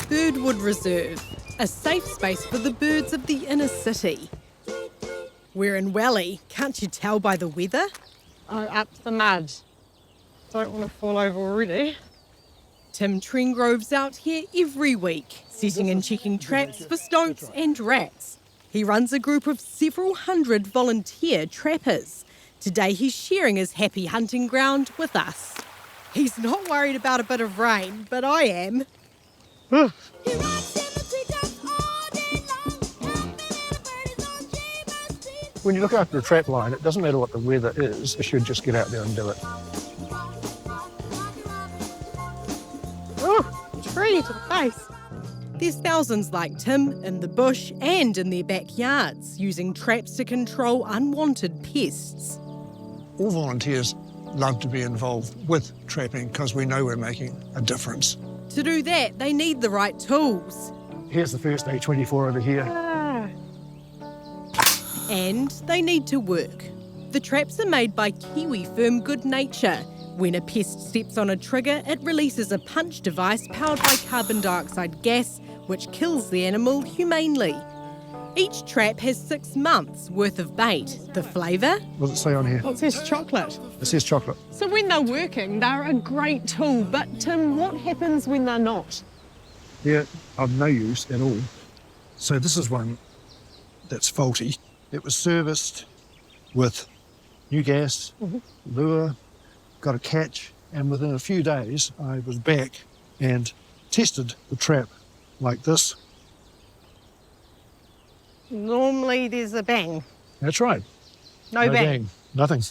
Birdwood Reserve, a safe space for the birds of the inner city. We're in Welly, can't you tell by the weather? Oh, up the mud. Don't want to fall over already. Tim Trengrove's out here every week, setting and checking traps for stoats and rats. He runs a group of several hundred volunteer trappers. Today he's sharing his happy hunting ground with us. He's not worried about a bit of rain, but I am. When you look after a trap line, it doesn't matter what the weather is, you should just get out there and do it. Tree to the face. There's thousands like Tim in the bush and in their backyards, using traps to control unwanted pests. All volunteers love to be involved with trapping because we know we're making a difference. To do that, they need the right tools. Here's the first A24 over here. And they need to work. The traps are made by Kiwi firm Good Nature. When a pest steps on a trigger, it releases a punch device powered by carbon dioxide gas, which kills the animal humanely. Each trap has 6 months worth of bait. The flavour? What does it say on here? It says chocolate. It says chocolate. So when they're working, they're a great tool. But Tim, what happens when they're not? They're of no use at all. So this is one that's faulty. It was serviced with new gas, lure, got a catch, and within a few days I was back and tested the trap like this. Normally there's a bang. That's right. No bang. Nothing.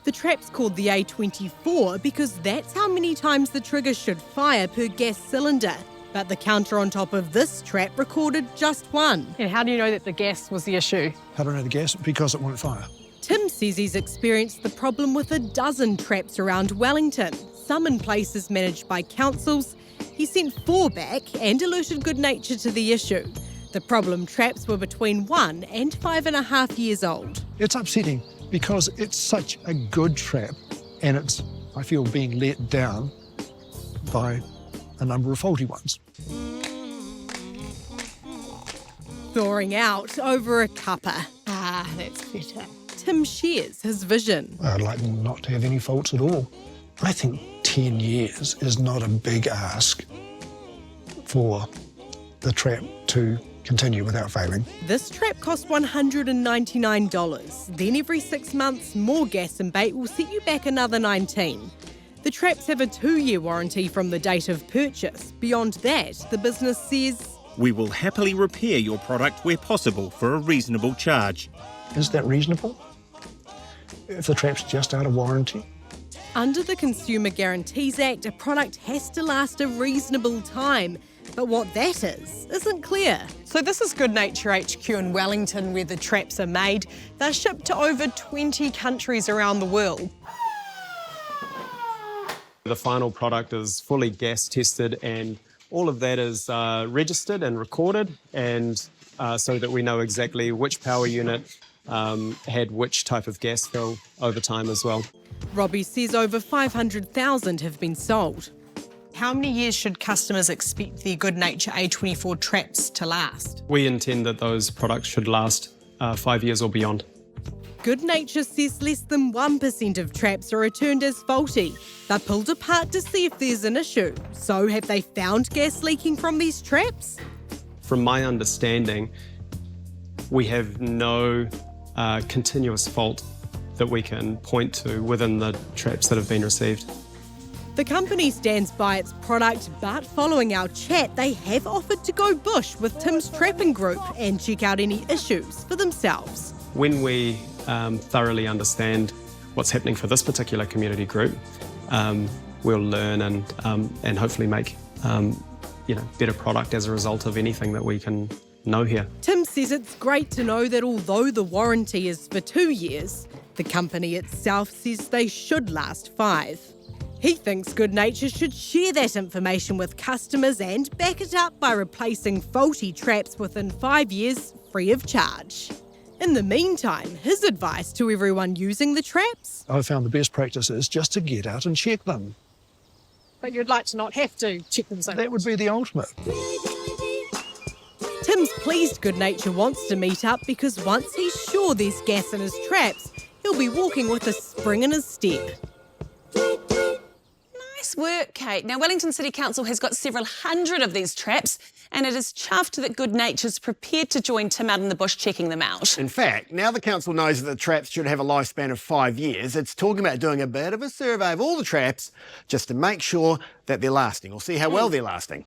The trap's called the A24 because that's how many times the trigger should fire per gas cylinder. But the counter on top of this trap recorded just one. And how do you know that the gas was the issue? How do I know the gas? Because it won't fire. Tim says he's experienced the problem with a dozen traps around Wellington, some in places managed by councils. He sent 4 back and alerted Good Nature to the issue. The problem traps were between 1 and 5.5 years old. It's upsetting because it's such a good trap and it's, I feel, being let down by a number of faulty ones. Thawing out over a cuppa. Ah, that's better. Tim shares his vision. I'd like not to have any faults at all. I think 10 years is not a big ask for the trap to continue without failing. This trap cost $199. Then every 6 months, more gas and bait will set you back another $19. The traps have a 2-year warranty from the date of purchase. Beyond that, the business says, we will happily repair your product where possible for a reasonable charge. Is that reasonable? If the trap's just out of warranty? under the Consumer Guarantees Act, a product has to last a reasonable time. But what that is isn't clear. So this is Good Nature HQ in Wellington, where the traps are made. They're shipped to over 20 countries around the world. The final product is fully gas tested, and all of that is registered and recorded, and so that we know exactly which power unit had which type of gas fill over time as well. Robbie says over 500,000 have been sold. How many years should customers expect their Good Nature A24 traps to last? We intend that those products should last 5 years or beyond. Good Nature says less than 1% of traps are returned as faulty. They're pulled apart to see if there's an issue. So have they found gas leaking from these traps? From my understanding, we have no continuous fault that we can point to within the traps that have been received. The company stands by its product, but following our chat, they have offered to go bush with Tim's trapping group and check out any issues for themselves. When we thoroughly understand what's happening for this particular community group, we'll learn and hopefully make better product as a result of anything that we can know here. Tim says it's great to know that although the warranty is for 2 years, the company itself says they should last 5. He thinks Good Nature should share that information with customers and back it up by replacing faulty traps within 5 years free of charge. In the meantime, his advice to everyone using the traps? I found the best practice is just to get out and check them. But you'd like to not have to check them so That would be the ultimate. Tim's pleased Good Nature wants to meet up because once he's sure there's gas in his traps, he'll be walking with a spring in his step. Nice work, Kate. Now, Wellington City Council has got several hundred of these traps, and it is chuffed that Good Nature's prepared to join Tim out in the bush checking them out. In fact, now the council knows that the traps should have a lifespan of 5 years, it's talking about doing a bit of a survey of all the traps just to make sure that they're lasting or see how well they're lasting.